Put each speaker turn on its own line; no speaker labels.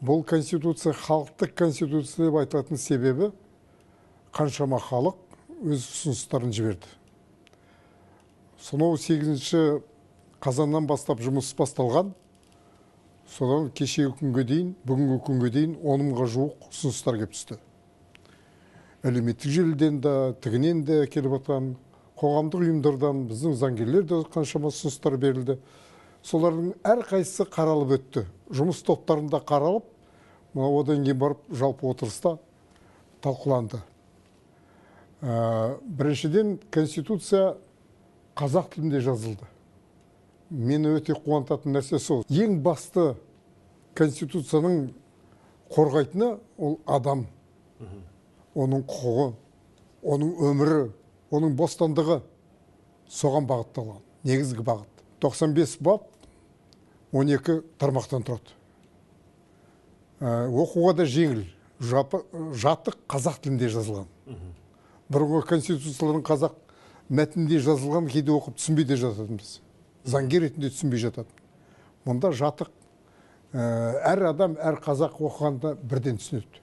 Бұл конституция халықтық конституция деп айтылатын себебі қаншама халық өз ұсыныстарын жіберді. Сонау 8 қазаннан бастап жұмыс басталған. Содан кешегі күнге дейін, бүгінгі күнге дейін 10-ға жуық ұсыныстар келіп түсті. Әлеуметтік желіден де, тігінен де келіп жатқан, қоғамдық ұйымдардан біздің заңгерлер де қаншама ұсыныстар берілді. Солардың әрқайсысы қаралып өтті. Жұмыс топтарында қаралып, одан кейін барып жалпы отырыста талқыланды. Біріншіден, конституция қазақ тілінде жазылды. Мені өте қуантатын нәрсе сол. Ең басты конституцияның қорғайтыны ол адам. Оның құқығы, оның өмірі, оның бостандығы соған бағытталған. Негізгі бағыт. 95 бап 12 тармақтан тұрады. Оқуға да жеңіл. Жатық қазақ тілінде жазылған. Бұрынғы конституциялардың қазақ мәтінде жазылған, кейде оқып түсінбей де жататынбыз. Заңгер ретінде түсінбей жатады. Мұнда жатық әр адам, әр қазақ оқығанда бірден түсінеді.